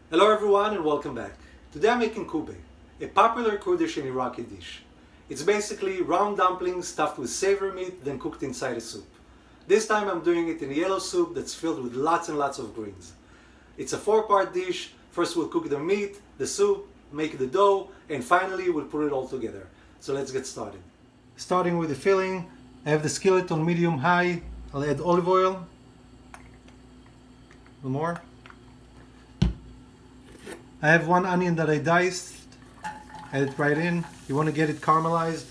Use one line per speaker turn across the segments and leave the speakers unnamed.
Hello everyone and welcome back. Today I'm making Kubbeh, a popular Kurdish and Iraqi dish. It's basically round dumplings stuffed with savory meat then cooked inside a soup. This time I'm doing it in a yellow soup that's filled with lots and lots of greens. It's a four-part dish. First we'll cook the meat, the soup, make the dough, and finally we'll put it all together. So let's get started. Starting with the filling, I have the skillet on medium-high. I'll add olive oil. A little more. I have one onion that I diced. Add it right in. You want to get it caramelized.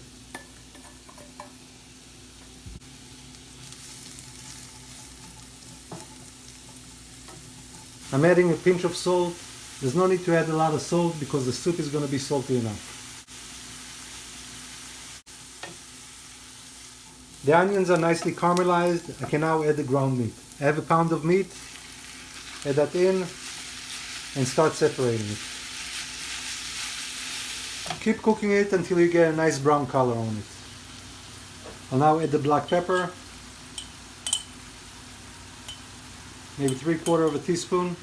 I'm adding a pinch of salt. There's no need to add a lot of salt because the soup is going to be salty enough. The onions are nicely caramelized. I can now add the ground meat. I have a pound of meat. Add that in and start separating it. Keep cooking it until you get a nice brown color on it. I'll now add the black pepper, maybe 3/4 teaspoon.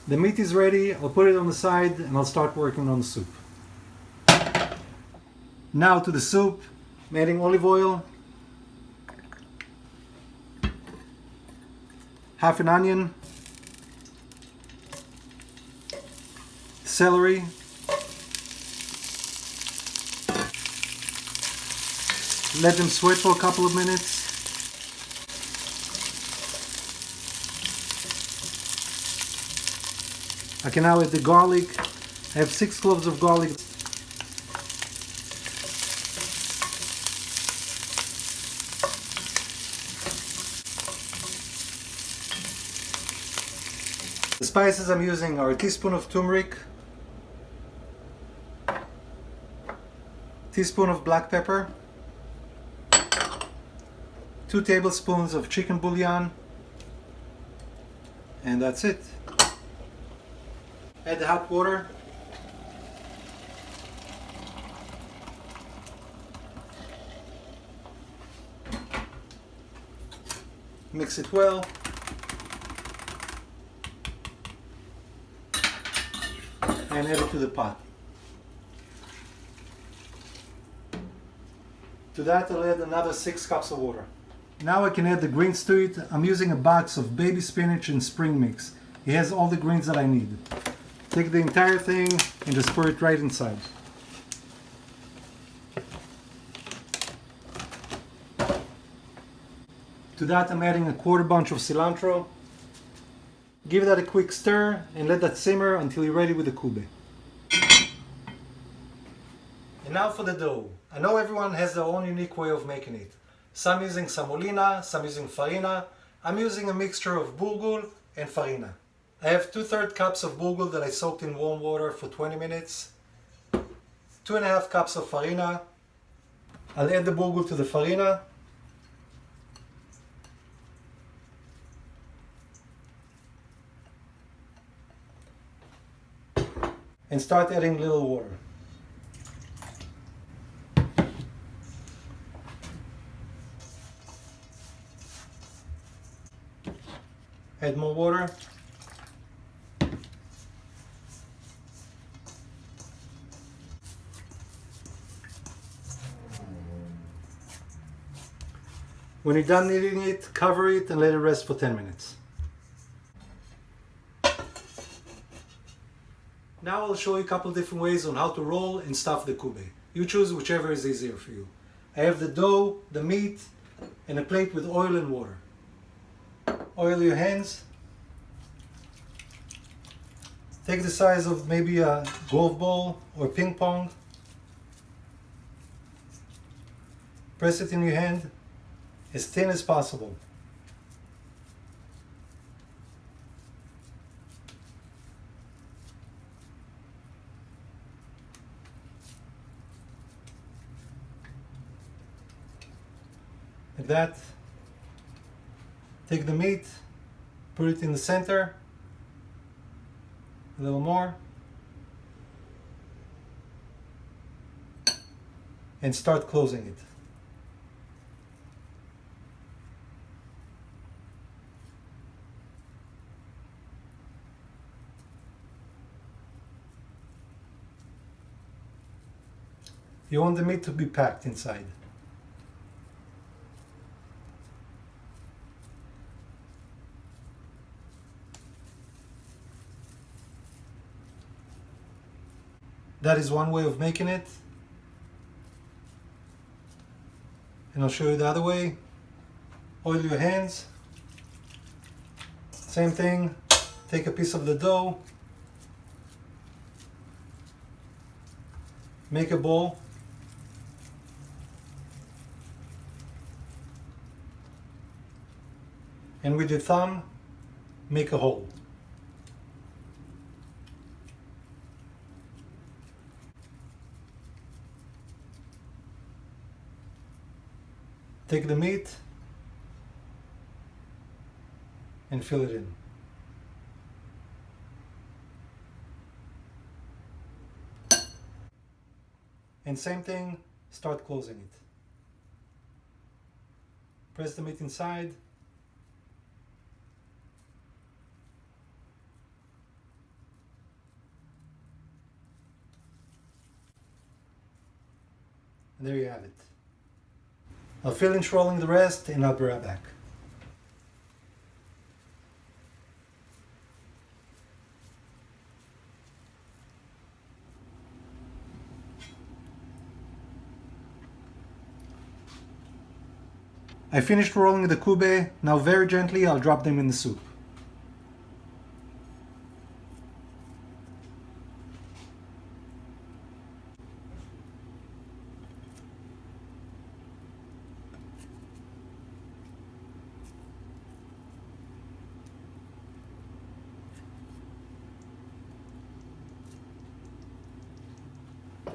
The meat is ready. I'll put it on the side and I'll start working on the soup. Now to the soup. I'm adding olive oil, half an onion, celery, let them sweat for a couple of minutes. I can now add the garlic. I have 6 cloves of garlic. The spices I'm using are a teaspoon of turmeric, teaspoon of black pepper, 2 tablespoons of chicken bouillon, and that's it. Add the hot water. Mix it well. And add it to the pot. To that I'll add another 6 cups of water. Now I can add the greens to it. I'm using a box of baby spinach and spring mix. It has all the greens that I need. Take the entire thing and just pour it right inside. To that I'm adding a 1/4 bunch of cilantro. Give that a quick stir and let that simmer until you're ready with the kubbeh. And now for the dough. I know everyone has their own unique way of making it. Some using semolina, some using farina. I'm using a mixture of bulgur and farina. I have 2/3 cups of bulgur that I soaked in warm water for 20 minutes. 2.5 cups of farina. I'll add the bulgur to the farina. And start adding little water. Add more water. When you're done kneading it, cover it and let it rest for 10 minutes. Now I'll show you a couple different ways on how to roll and stuff the kubbeh. You choose whichever is easier for you. I have the dough, the meat, and a plate with oil and water. Oil your hands. Take the size of maybe a golf ball or ping pong. Press it in your hand as thin as possible. Like that. Take the meat, put it in the center, a little more. and start closing it. You want the meat to be packed inside. That is one way of making it. And I'll show you the other way. Oil your hands. Same thing. Take a piece of the dough. Make a ball. And with your thumb, make a hole. Take the meat and fill it in. And same thing, start closing it. Press the meat inside. And there you have it. I'll finish rolling the rest and I'll be right back. I finished rolling the kubbeh. Now very gently I'll drop them in the soup.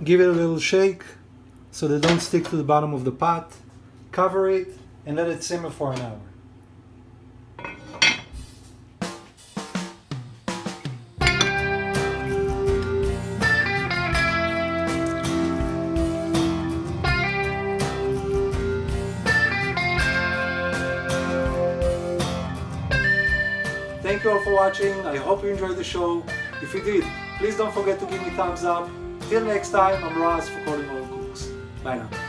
Give it a little shake so they don't stick to the bottom of the pot. Cover it and let it simmer for an hour. Thank you all for watching. I hope you enjoyed the show. If you did, please don't forget to give me thumbs up. Till next time, I'm Raz for Calling All Cooks. Bye now.